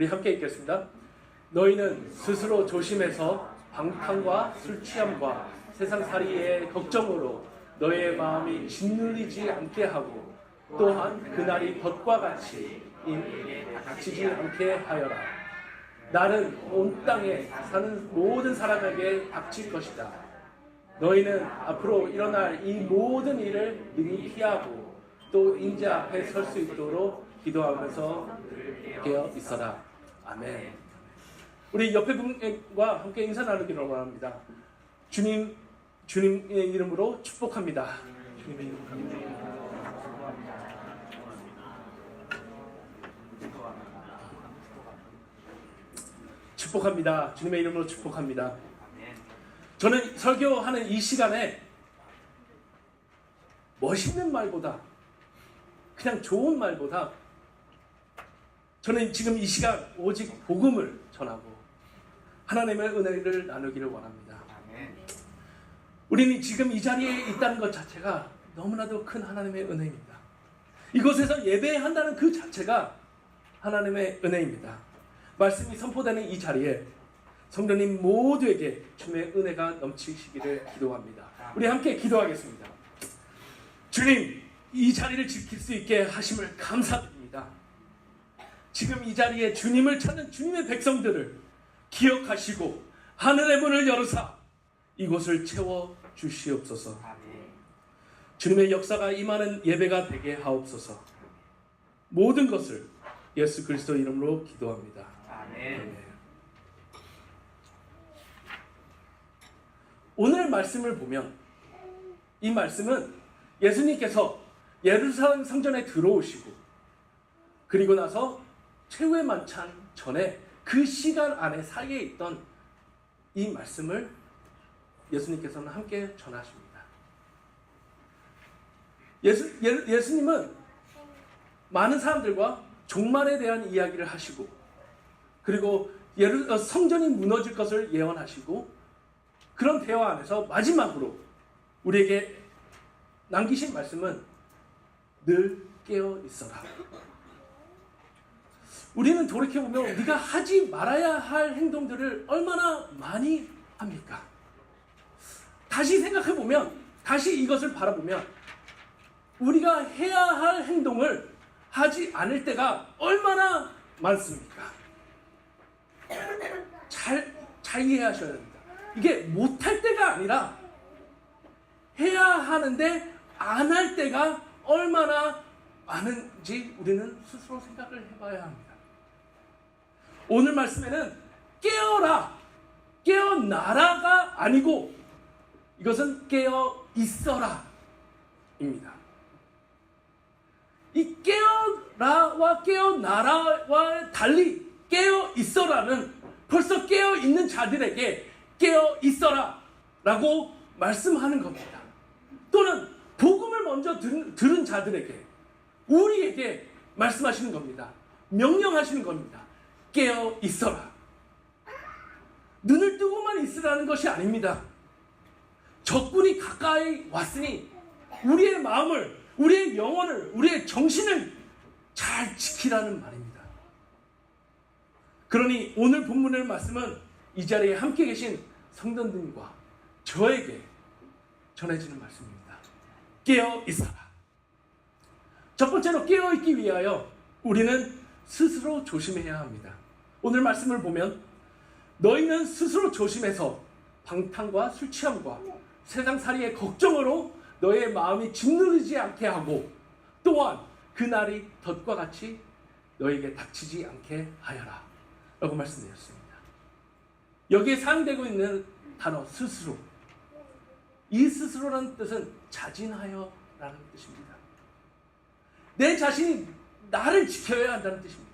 우리 함께 읽겠습니다. 너희는 스스로 조심해서 방탕과 술 취함과 세상살이의 걱정으로 너의 마음이 짓눌리지 않게 하고 또한 그날이 덫과 같이 인에게 닥치지 않게 하여라. 날은 온 땅에 사는 모든 사람에게 닥칠 것이다. 너희는 앞으로 일어날 이 모든 일을 능히 피하고 또 인자 앞에 설 수 있도록 기도하면서 깨어 있어라. 아멘. 우리 옆에 분과 함께 인사 나누기를 원합니다. 주님의 이름으로 축복합니다. 주님의 이름으로 축복합니다. 주님의 이름으로 축복합니다. 저는 설교하는 이 시간에 멋있는 말보다 그냥 좋은 말보다 저는 지금 이 시간 오직 복음을 전하고 하나님의 은혜를 나누기를 원합니다. 우리는 지금 이 자리에 있다는 것 자체가 너무나도 큰 하나님의 은혜입니다. 이곳에서 예배한다는 그 자체가 하나님의 은혜입니다. 말씀이 선포되는 이 자리에 성도님 모두에게 주님의 은혜가 넘치시기를 기도합니다. 우리 함께 기도하겠습니다. 주님, 이 자리를 지킬 수 있게 하심을 감사드립니다. 지금 이 자리에 주님을 찾는 주님의 백성들을 기억하시고 하늘의 문을 열으사 이곳을 채워 주시옵소서. 주님의 역사가 임하는 예배가 되게 하옵소서. 모든 것을 예수 그리스도 이름으로 기도합니다. 아멘. 오늘 말씀을 보면 이 말씀은 예수님께서 예루살렘 성전에 들어오시고 그리고 나서 최후의 만찬 전에 그 시간 안에 사이에 있던 이 말씀을 예수님께서는 함께 전하십니다. 예수님은 많은 사람들과 종말에 대한 이야기를 하시고 그리고 성전이 무너질 것을 예언하시고 그런 대화 안에서 마지막으로 우리에게 남기신 말씀은 늘 깨어 있어라. 우리는 돌이켜보면 우리가 하지 말아야 할 행동들을 얼마나 많이 합니까? 다시 생각해보면, 다시 이것을 바라보면 우리가 해야 할 행동을 하지 않을 때가 얼마나 많습니까? 잘 이해하셔야 됩니다. 이게 못할 때가 아니라 해야 하는데 안 할 때가 얼마나 많은지 우리는 스스로 생각을 해봐야 합니다. 오늘 말씀에는 깨어라, 깨어나라가 아니고 이것은 깨어 있어라 입니다. 이 깨어라와 깨어나라와 달리 깨어 있어라는 벌써 깨어 있는 자들에게 깨어 있어라 라고 말씀하는 겁니다. 또는 복음을 먼저 들은 자들에게 우리에게 말씀하시는 겁니다. 명령하시는 겁니다. 깨어 있어라. 눈을 뜨고만 있으라는 것이 아닙니다. 적군이 가까이 왔으니 우리의 마음을, 우리의 영혼을, 우리의 정신을 잘 지키라는 말입니다. 그러니 오늘 본문의 말씀은 이 자리에 함께 계신 성도님과 저에게 전해지는 말씀입니다. 깨어 있어라. 첫 번째로 깨어 있기 위하여 우리는 스스로 조심해야 합니다. 오늘 말씀을 보면 너희는 스스로 조심해서 방탕과 술 취함과 세상살이의 걱정으로 너의 마음이 짓누르지 않게 하고 또한 그날이 덫과 같이 너에게 닥치지 않게 하여라 라고 말씀드렸습니다. 여기에 사용되고 있는 단어 스스로, 이 스스로라는 뜻은 자진하여 라는 뜻입니다. 내 자신이 나를 지켜야 한다는 뜻입니다.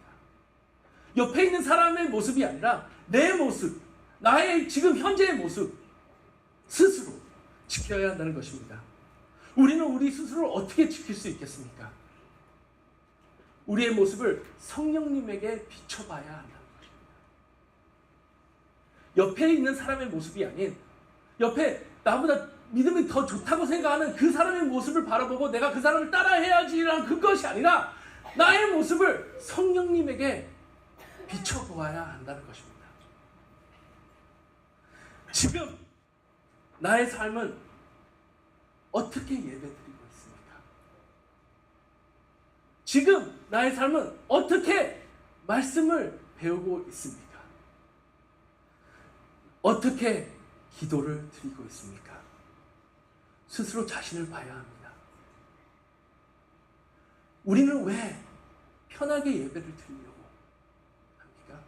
옆에 있는 사람의 모습이 아니라 내 모습, 나의 지금 현재의 모습 스스로 지켜야 한다는 것입니다. 우리는 우리 스스로를 어떻게 지킬 수 있겠습니까? 우리의 모습을 성령님에게 비춰봐야 한다는 것입니다. 옆에 있는 사람의 모습이 아닌 옆에 나보다 믿음이 더 좋다고 생각하는 그 사람의 모습을 바라보고 내가 그 사람을 따라해야지라는 그것이 아니라 나의 모습을 성령님에게 비춰보아야 한다는 것입니다. 지금 나의 삶은 어떻게 예배드리고 있습니까? 지금 나의 삶은 어떻게 말씀을 배우고 있습니까? 어떻게 기도를 드리고 있습니까? 스스로 자신을 봐야 합니다. 우리는 왜 편하게 예배를 드리려고 합니까?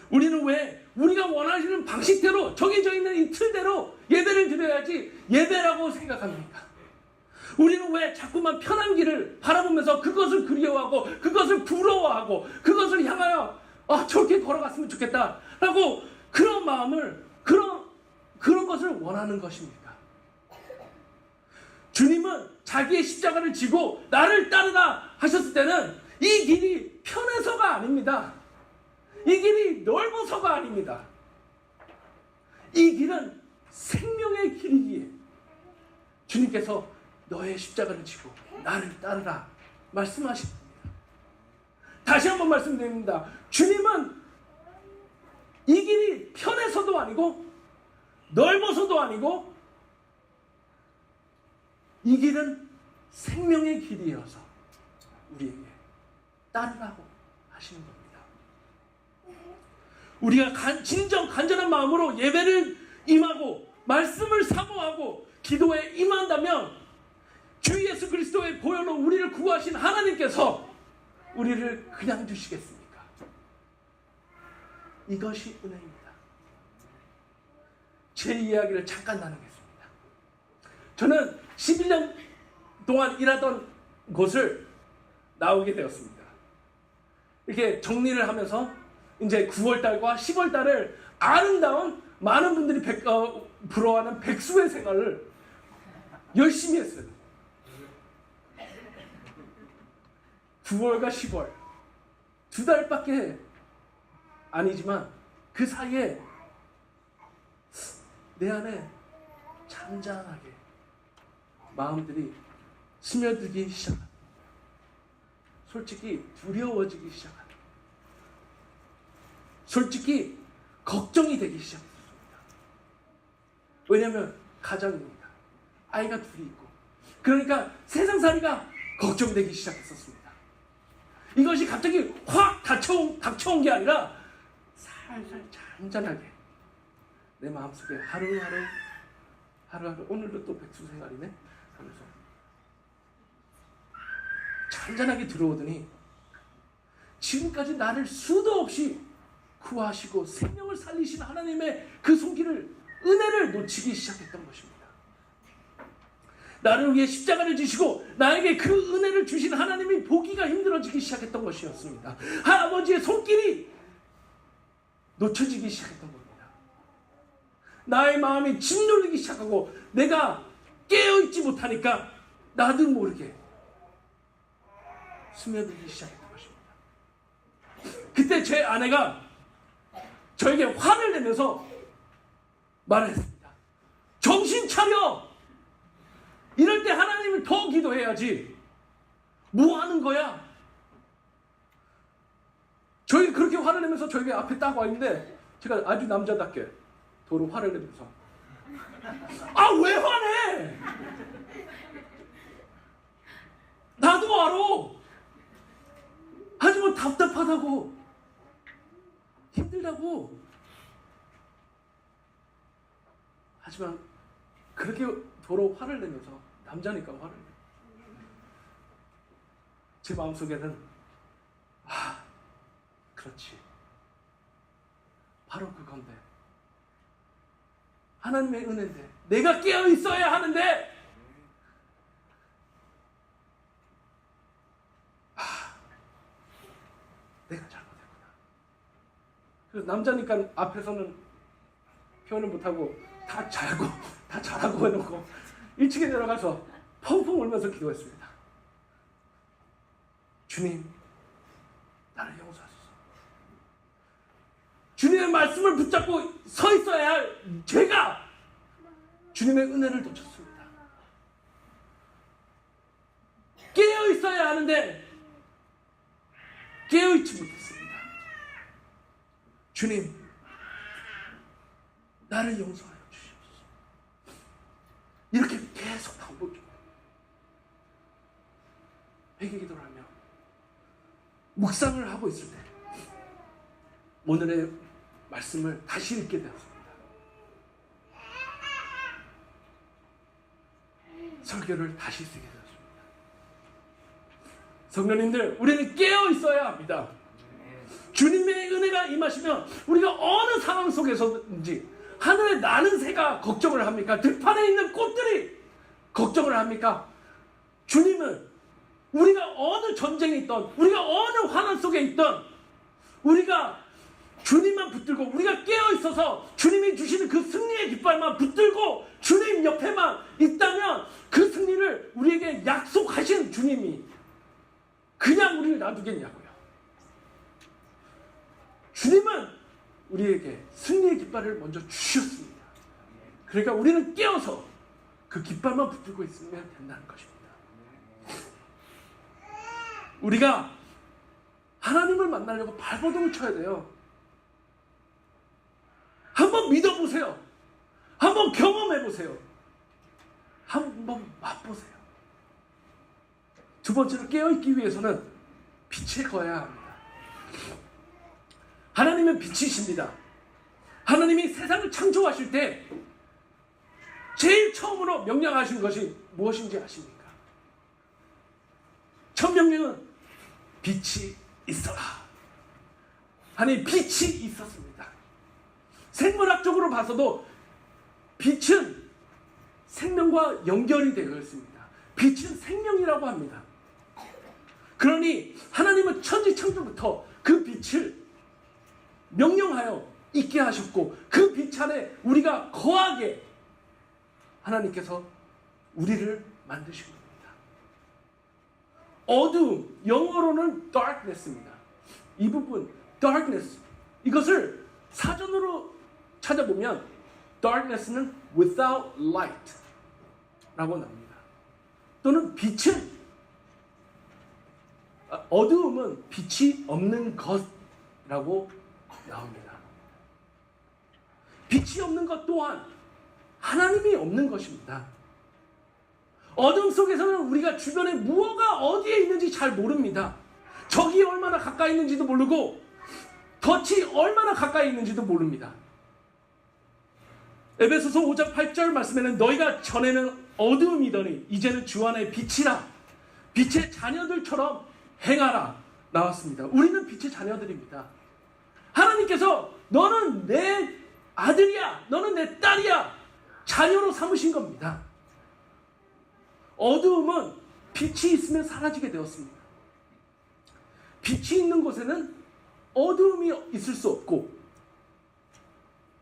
우리는 왜 우리가 원하시는 방식대로 정해져 있는 이 틀대로 예배를 드려야지 예배라고 생각합니까? 우리는 왜 자꾸만 편한 길을 바라보면서 그것을 그리워하고 그것을 부러워하고 그것을 향하여 저렇게 걸어갔으면 좋겠다라고 그런 마음을 그런 것을 원하는 것입니까? 주님은 자기의 십자가를 지고 나를 따르라 하셨을 때는 이 길이 편해서가 아닙니다. 이 길이 넓어서가 아닙니다. 이 길은 생명의 길이기에 주님께서 너의 십자가를 지고 나를 따르라 말씀하십니다. 다시 한번 말씀드립니다. 주님은 이 길이 편해서도 아니고 넓어서도 아니고 이 길은 생명의 길이어서 우리에게 따르라고 하시는 겁니다. 우리가 진정 간절한 마음으로 예배를 임하고 말씀을 사모하고 기도에 임한다면 주 예수 그리스도의 보혈로 우리를 구하신 하나님께서 우리를 그냥 두시겠습니까? 이것이 은혜입니다. 제 이야기를 잠깐 나누겠습니다. 저는 11년 동안 일하던 곳을 나오게 되었습니다. 이렇게 정리를 하면서 이제 9월달과 10월달을 아름다운 많은 분들이 부러워하는 백수의 생활을 열심히 했어요. 9월과 10월 2달밖에 아니지만 그 사이에 내 안에 잔잔하게 마음들이 스며들기 시작합니다. 솔직히 두려워지기 시작합니다. 솔직히 걱정이 되기 시작했습니다. 왜냐하면 가정입니다. 아이가 둘이 있고 그러니까 세상살이가 걱정되기 시작했었습니다. 이것이 갑자기 확 닥쳐온 게 아니라 살살 잔잔하게 내 마음속에 하루하루 오늘도 또 백수 생활이네 하면서 잔잔하게 들어오더니 지금까지 나를 수도 없이 구하시고 생명을 살리신 하나님의 그 손길을 은혜를 놓치기 시작했던 것입니다. 나를 위해 십자가를 지시고 나에게 그 은혜를 주신 하나님이 보기가 힘들어지기 시작했던 것이었습니다. 아버지의 손길이 놓쳐지기 시작했던 겁니다. 나의 마음이 짓눌리기 시작하고 내가 깨어있지 못하니까 나도 모르게 스며들기 시작했던 것입니다. 그때 제 아내가 저에게 화를 내면서 말했습니다. 정신 차려! 이럴 때 하나님을 더 기도해야지. 뭐 하는 거야? 저희 그렇게 화를 내면서 저에게 앞에 딱 와 있는데 제가 아주 남자답게 도로 화를 내면서 왜 화내? 나도 알아. 하지만 답답하다고 힘들다고. 하지만 그렇게 도로 화를 내면서 남자니까 화를 내. 제 마음속에는 그렇지. 바로 그건데. 하나님의 은혜인데 내가 깨어 있어야 하는데 내가 잘못했구나. 그래서 남자니까 앞에서는 표현을 못하고 다 잘하고 해놓고 1층에 내려가서 펑펑 울면서 기도했습니다. 주님, 나를 용서하소서. 주님의 말씀을 붙잡고 서 있어야 할 제가 주님의 은혜를 놓쳤습니다. 깨어 있어야 하는데 깨어 있지 못했습니다. 주님, 나를 용서하여 주시옵소서. 이렇게 계속 반복적으로 회개 기도를 하며 묵상을 하고 있을 때 오늘의 말씀을 다시 읽게 되었습니다. 설교를 다시 쓰게 되었습니다. 성도님들, 우리는 깨어 있어야 합니다. 주님의 은혜가 임하시면 우리가 어느 상황 속에서든지 하늘에 나는 새가 걱정을 합니까? 들판에 있는 꽃들이 걱정을 합니까? 주님은 우리가 어느 전쟁에 있던, 우리가 어느 환난 속에 있던, 우리가 주님만 붙들고 우리가 깨어 있어서 주님이 주시는 그 승리의 깃발만 붙들고 주님 옆에만 있다면 그 승리를 우리에게 약속하신 주님이 그냥 우리를 놔두겠냐고요. 주님은 우리에게 승리의 깃발을 먼저 주셨습니다. 그러니까 우리는 깨어서 그 깃발만 붙들고 있으면 된다는 것입니다. 우리가 하나님을 만나려고 발버둥을 쳐야 돼요. 한번 믿어보세요. 한번 경험해보세요. 한번 맛보세요. 두 번째로 깨어있기 위해서는 빛에 거해야 합니다. 하나님은 빛이십니다. 하나님이 세상을 창조하실 때 제일 처음으로 명령하신 것이 무엇인지 아십니까? 첫 명령은 빛이 있어라. 아니, 빛이 있었습니다. 생물학적으로 봐서도 빛은 생명과 연결이 되어 있습니다. 빛은 생명이라고 합니다. 그러니 하나님은 천지창조부터 그 빛을 명령하여 있게 하셨고 그 빛 안에 우리가 거하게 하나님께서 우리를 만드신 겁니다. 어두움, 영어로는 darkness입니다. 이 부분 darkness, 이것을 사전으로 찾아보면 darkness는 without light 라고 나옵니다. 또는 빛은, 어두움은 빛이 없는 것이라고 나옵니다. 빛이 없는 것 또한 하나님이 없는 것입니다. 어둠 속에서는 우리가 주변에 무엇가 어디에 있는지 잘 모릅니다. 적이 얼마나 가까이 있는지도 모르고 덫이 얼마나 가까이 있는지도 모릅니다. 에베소서 5장 8절 말씀에는 너희가 전에는 어두움이더니 이제는 주 안에 빛이라, 빛의 자녀들처럼 행하라 나왔습니다. 우리는 빛의 자녀들입니다. 하나님께서 너는 내 아들이야, 너는 내 딸이야, 자녀로 삼으신 겁니다. 어두움은 빛이 있으면 사라지게 되었습니다. 빛이 있는 곳에는 어두움이 있을 수 없고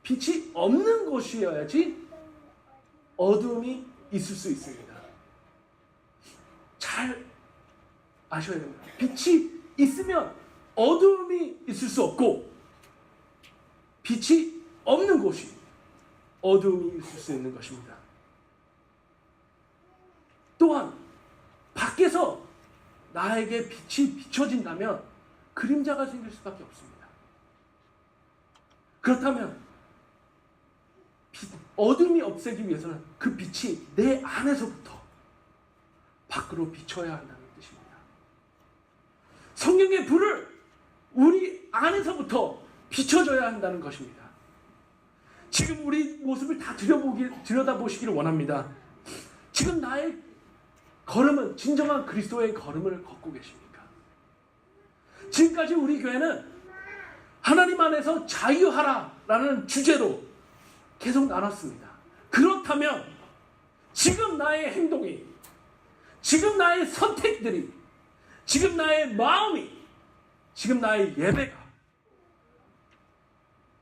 빛이 없는 곳이어야지 어두움이 있을 수 있습니다. 잘 아셔야 됩니다. 빛이 있으면 어두움이 있을 수 없고 빛이 없는 곳이 어두움이 있을 수 있는 것입니다. 또한 밖에서 나에게 빛이 비춰진다면 그림자가 생길 수밖에 없습니다. 그렇다면 어둠이 없애기 위해서는 그 빛이 내 안에서부터 밖으로 비춰야 한다는 뜻입니다. 성령의 불을 우리 안에서부터 비춰줘야 한다는 것입니다. 지금 우리 모습을 다 들여다보시기를 원합니다. 지금 나의 걸음은 진정한 그리스도의 걸음을 걷고 계십니까? 지금까지 우리 교회는 하나님 안에서 자유하라라는 주제로 계속 나눴습니다. 그렇다면 지금 나의 행동이, 지금 나의 선택들이, 지금 나의 마음이, 지금 나의 예배가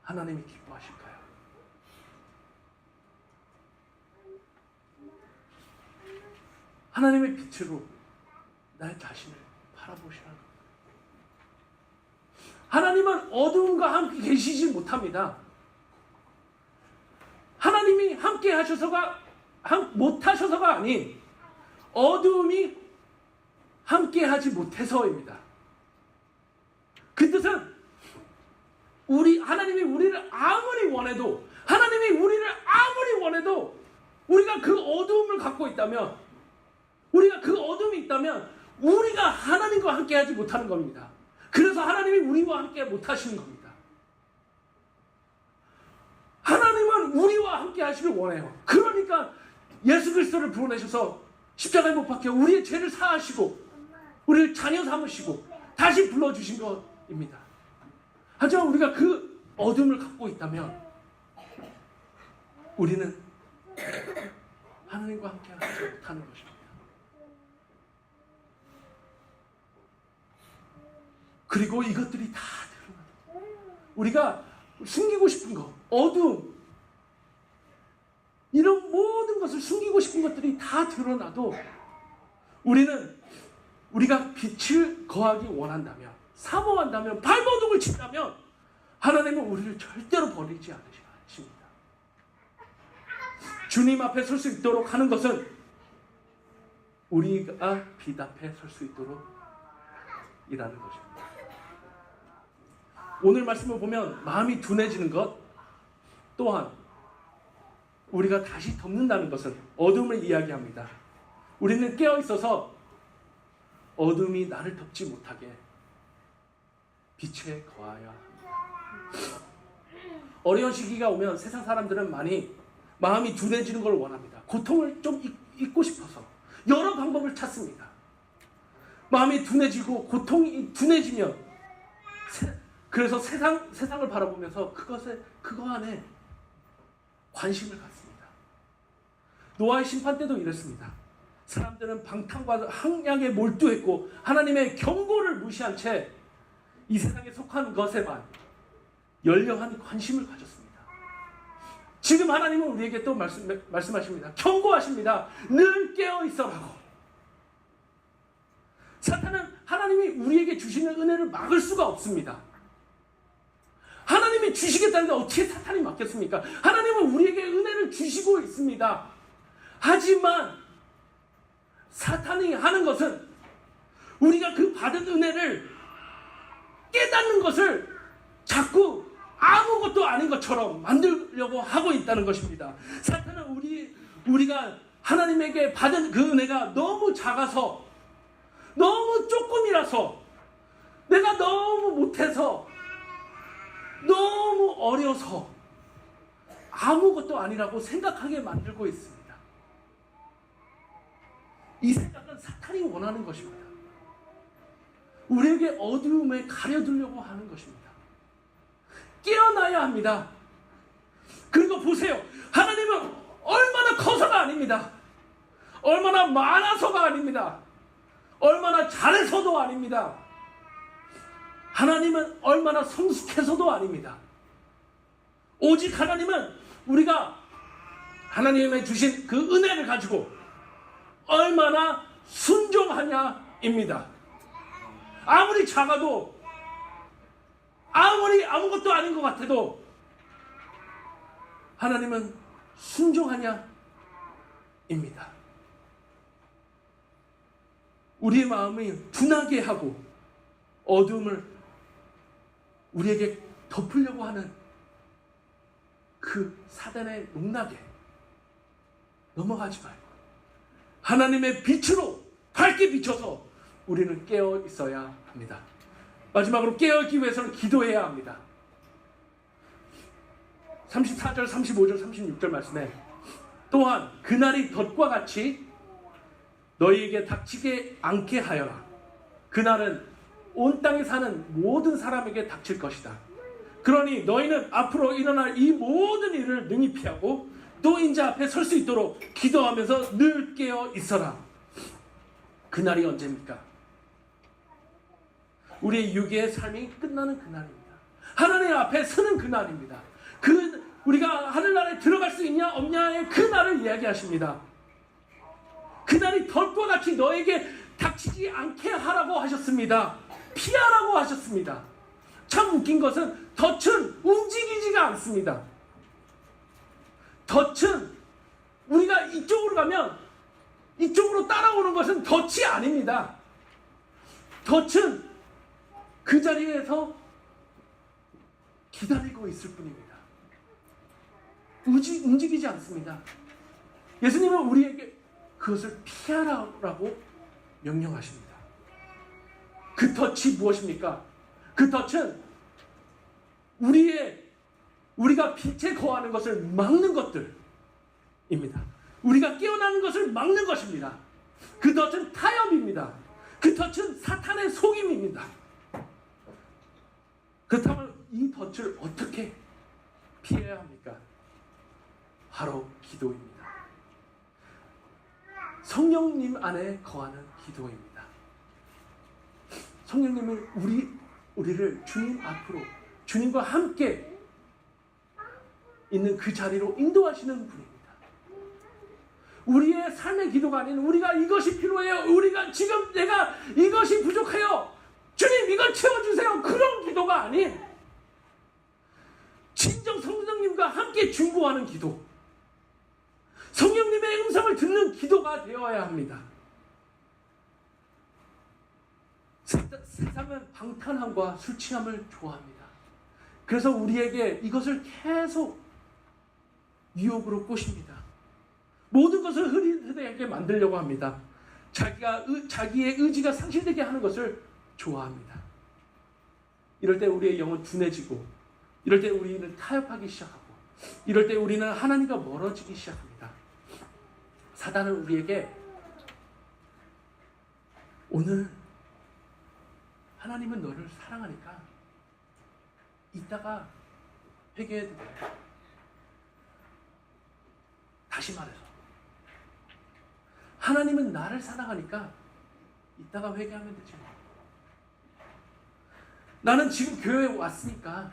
하나님이 기뻐하실까요? 하나님의 빛으로 나의 자신을 바라보시라는 겁니다. 하나님은 어두움과 함께 계시지 못합니다. 하나님이 함께 하셔서가 못하셔서가 아닌 어두움이 함께 하지 못해서입니다. 그 뜻은 하나님이 우리를 아무리 원해도, 하나님이 우리를 아무리 원해도 우리가 그 어두움을 갖고 있다면, 우리가 그 어둠이 있다면 우리가 하나님과 함께하지 못하는 겁니다. 그래서 하나님이 우리와 함께 못하시는 겁니다. 하나님은 우리와 함께 하시길 원해요. 그러니까 예수 그리스도를 부어내셔서 십자가에 못 박혀 우리의 죄를 사하시고 우리를 자녀 삼으시고 다시 불러주신 것입니다. 하지만 우리가 그 어둠을 갖고 있다면 우리는 하나님과 함께 하지 못하는 것입니다. 그리고 이것들이 다 드러나요. 우리가 숨기고 싶은 것, 어두움, 이런 모든 것을 숨기고 싶은 것들이 다 드러나도 우리는 우리가 빛을 거하기 원한다면, 사모한다면, 발버둥을 친다면 하나님은 우리를 절대로 버리지 않으십니다. 주님 앞에 설 수 있도록 하는 것은 우리가 빛 앞에 설 수 있도록 이라는 것입니다. 오늘 말씀을 보면 마음이 둔해지는 것, 또한 우리가 다시 덮는다는 것은 어둠을 이야기합니다. 우리는 깨어있어서 어둠이 나를 덮지 못하게 빛에 거하여야 합니다. 어려운 시기가 오면 세상 사람들은 많이 마음이 둔해지는 걸 원합니다. 고통을 좀 잊고 싶어서 여러 방법을 찾습니다. 마음이 둔해지고 고통이 둔해지면 그래서 세상을 바라보면서 그거 안에 관심을 갖습니다. 노아의 심판 때도 이랬습니다. 사람들은 방탕과 항약에 몰두했고 하나님의 경고를 무시한 채 이 세상에 속한 것에만 열렬한 관심을 가졌습니다. 지금 하나님은 우리에게 또 말씀하십니다. 경고하십니다. 늘 깨어있어라고. 사탄은 하나님이 우리에게 주시는 은혜를 막을 수가 없습니다. 하나님이 주시겠다는데 어떻게 사탄이 막겠습니까? 하나님은 우리에게 은혜를 주시고 있습니다. 하지만 사탄이 하는 것은 우리가 그 받은 은혜를 깨닫는 것을 자꾸 아무것도 아닌 것처럼 만들려고 하고 있다는 것입니다. 사탄은 우리가 하나님에게 받은 그 은혜가 너무 작아서, 너무 조금이라서, 내가 너무 못해서, 너무 어려서 아무것도 아니라고 생각하게 만들고 있습니다. 이 생각은 사탄이 원하는 것입니다. 우리에게 어두움에 가려두려고 하는 것입니다. 깨어나야 합니다. 그리고 보세요. 하나님은 얼마나 커서가 아닙니다. 얼마나 많아서가 아닙니다. 얼마나 잘해서도 아닙니다. 하나님은 얼마나 성숙해서도 아닙니다. 오직 하나님은 우리가 하나님의 주신 그 은혜를 가지고 얼마나 순종하냐입니다. 아무리 작아도, 아무리 아무것도 아닌 것 같아도 하나님은 순종하냐입니다. 우리의 마음이 둔하게 하고 어둠을 우리에게 덮으려고 하는 그 사단의 농락에 넘어가지 말고 하나님의 빛으로 밝게 비춰서 우리는 깨어 있어야 합니다. 마지막으로 깨어 있기 위해서는 기도해야 합니다. 34절, 35절, 36절 말씀에 또한 그날이 덫과 같이 너희에게 닥치게 않게 하여라. 그날은 온 땅에 사는 모든 사람에게 닥칠 것이다. 그러니 너희는 앞으로 일어날 이 모든 일을 능히 피하고 또 인자 앞에 설 수 있도록 기도하면서 늘 깨어 있어라. 그날이 언제입니까? 우리의 유괴의 삶이 끝나는 그날입니다. 하나님 앞에 서는 그날입니다. 우리가 하늘나라에 들어갈 수 있냐 없냐의 그날을 이야기하십니다. 그날이 덫과 같이 너에게 닥치지 않게 하라고 하셨습니다. 피하라고 하셨습니다. 참 웃긴 것은 덫은 움직이지가 않습니다. 덫은 우리가 이쪽으로 가면 이쪽으로 따라오는 것은 덫이 아닙니다. 덫은 그 자리에서 기다리고 있을 뿐입니다. 움직이지 않습니다. 예수님은 우리에게 그것을 피하라고 명령하십니다. 그 덫이 무엇입니까? 그 덫은 우리가 빛에 거하는 것을 막는 것들입니다. 우리가 깨어나는 것을 막는 것입니다. 그 덫은 타협입니다. 그 덫은 사탄의 속임입니다. 그렇다면 이 덫을 어떻게 피해야 합니까? 바로 기도입니다. 성령님 안에 거하는 기도입니다. 성령님은 우리를 주님 앞으로, 주님과 함께 있는 그 자리로 인도하시는 분입니다. 우리의 삶의 기도가 아닌 우리가 이것이 필요해요, 우리가 지금 내가 이것이 부족해요, 주님 이걸 채워주세요, 그런 기도가 아닌 진정 성령님과 함께 중보하는 기도, 성령님의 음성을 듣는 기도가 되어야 합니다. 세상은 방탕함과 술 취함을 좋아합니다. 그래서 우리에게 이것을 계속 유혹으로 꼬십니다. 모든 것을 흐릿하게 만들려고 합니다. 자기의 의지가 상실되게 하는 것을 좋아합니다. 이럴 때 우리의 영은 둔해지고, 이럴 때 우리는 타협하기 시작하고, 이럴 때 우리는 하나님과 멀어지기 시작합니다. 사단은 우리에게 오늘 하나님은 너를 사랑하니까 이따가 회개해도 돼. 다시 말해서 하나님은 나를 사랑하니까 이따가 회개하면 되지. 나는 지금 교회에 왔으니까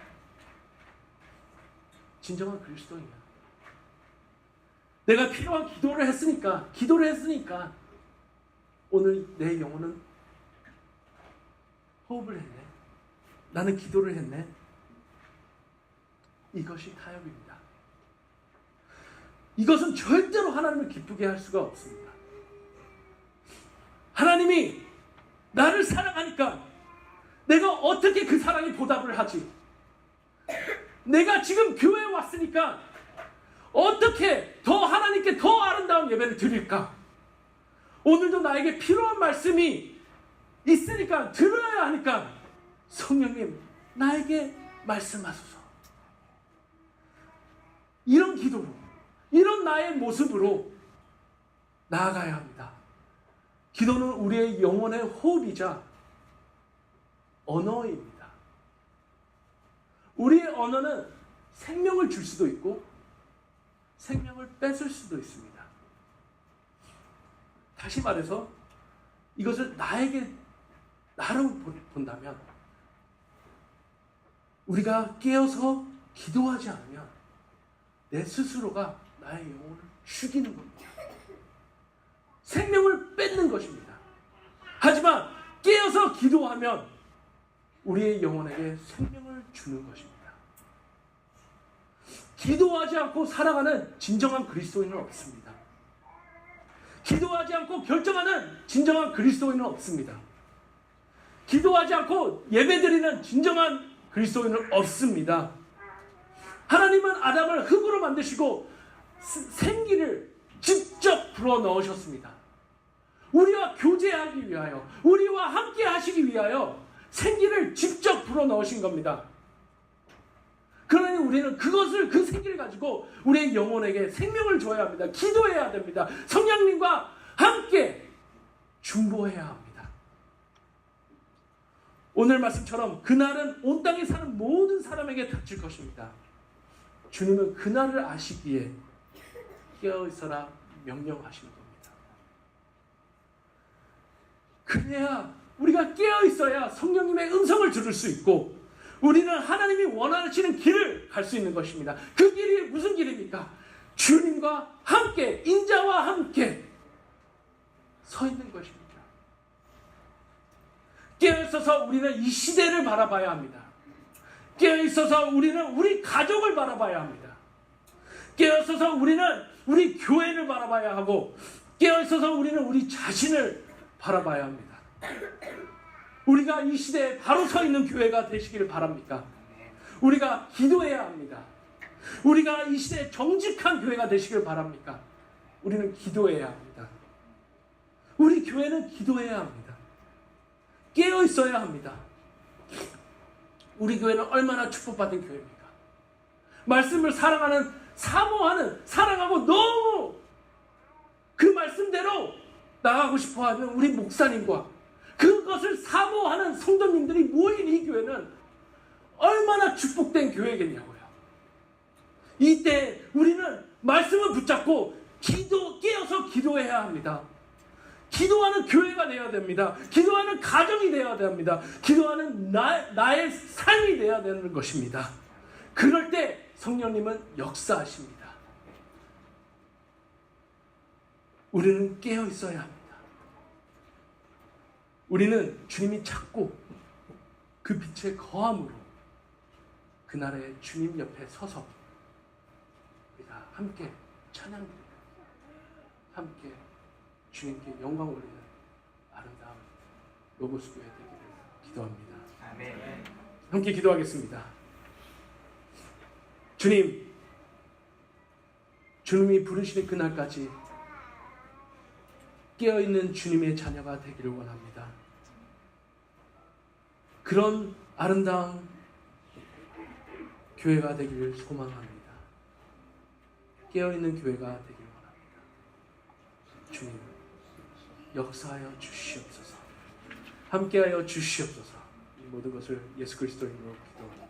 진정한 그리스도인이야. 내가 필요한 기도를 했으니까 오늘 내 영혼은 호흡을 했네. 나는 기도를 했네. 이것이 타협입니다. 이것은 절대로 하나님을 기쁘게 할 수가 없습니다. 하나님이 나를 사랑하니까 내가 어떻게 그 사랑에 보답을 하지? 내가 지금 교회에 왔으니까 어떻게 더 하나님께 더 아름다운 예배를 드릴까? 오늘도 나에게 필요한 말씀이 있으니까, 들어야 하니까 성령님 나에게 말씀하소서. 이런 기도로, 이런 나의 모습으로 나아가야 합니다. 기도는 우리의 영혼의 호흡이자 언어입니다. 우리의 언어는 생명을 줄 수도 있고 생명을 뺏을 수도 있습니다. 다시 말해서 이것을 나로 본다면, 우리가 깨어서 기도하지 않으면 내 스스로가 나의 영혼을 죽이는 겁니다. 생명을 뺏는 것입니다. 하지만 깨어서 기도하면 우리의 영혼에게 생명을 주는 것입니다. 기도하지 않고 살아가는 진정한 그리스도인은 없습니다. 기도하지 않고 결정하는 진정한 그리스도인은 없습니다. 기도하지 않고 예배드리는 진정한 그리스도인은 없습니다. 하나님은 아담을 흙으로 만드시고 생기를 직접 불어넣으셨습니다. 우리와 교제하기 위하여, 우리와 함께 하시기 위하여 생기를 직접 불어넣으신 겁니다. 그러니 우리는 그 생기를 가지고 우리의 영혼에게 생명을 줘야 합니다. 기도해야 됩니다. 성령님과 함께 중보해야 합니다. 오늘 말씀처럼 그날은 온 땅에 사는 모든 사람에게 닥칠 것입니다. 주님은 그날을 아시기에 깨어있어라 명령하시는 겁니다. 그래야 우리가 깨어있어야 성령님의 음성을 들을 수 있고, 우리는 하나님이 원하시는 길을 갈 수 있는 것입니다. 그 길이 무슨 길입니까? 주님과 함께, 인자와 함께 서 있는 것입니다. 깨어있어서 우리는 이 시대를 바라봐야 합니다. 깨어있어서 우리는 우리 가족을 바라봐야 합니다. 깨어있어서 우리는 우리 교회를 바라봐야 하고, 깨어있어서 우리는 우리 자신을 바라봐야 합니다. 우리가 이 시대에 바로 서 있는 교회가 되시기를 바랍니까? 우리가 기도해야 합니다. 우리가 이 시대에 정직한 교회가 되시길 바랍니까? 우리는 기도해야 합니다. 우리 교회는 기도해야 합니다. 깨어 있어야 합니다. 우리 교회는 얼마나 축복받은 교회입니까? 말씀을 사랑하는, 사모하는, 사랑하고 너무 그 말씀대로 나가고 싶어하는 우리 목사님과 그것을 사모하는 성도님들이 모인 이 교회는 얼마나 축복된 교회겠냐고요. 이때 우리는 말씀을 붙잡고 깨어서 기도해야 합니다. 기도하는 교회가 되어야 됩니다. 기도하는 가정이 되어야 됩니다. 기도하는 나의 삶이 되어야 되는 것입니다. 그럴 때 성령님은 역사하십니다. 우리는 깨어 있어야 합니다. 우리는 주님이 찾고 그 빛의 거함으로 그날의 주님 옆에 서서 우리가 함께 찬양드리고 함께 주님께 영광 올리는 아름다운 로고스 교회 되기를 기도합니다. 아멘. 함께 기도하겠습니다. 주님이 부르시는 그날까지 깨어있는 주님의 자녀가 되기를 원합니다. 그런 아름다운 교회가 되기를 소망합니다. 깨어있는 교회가 되기를 원합니다. 주님, 역사하여 주시옵소서. 함께하여 주시옵소서. 이 모든 것을 예수 그리스도 이름으로 기도합니다.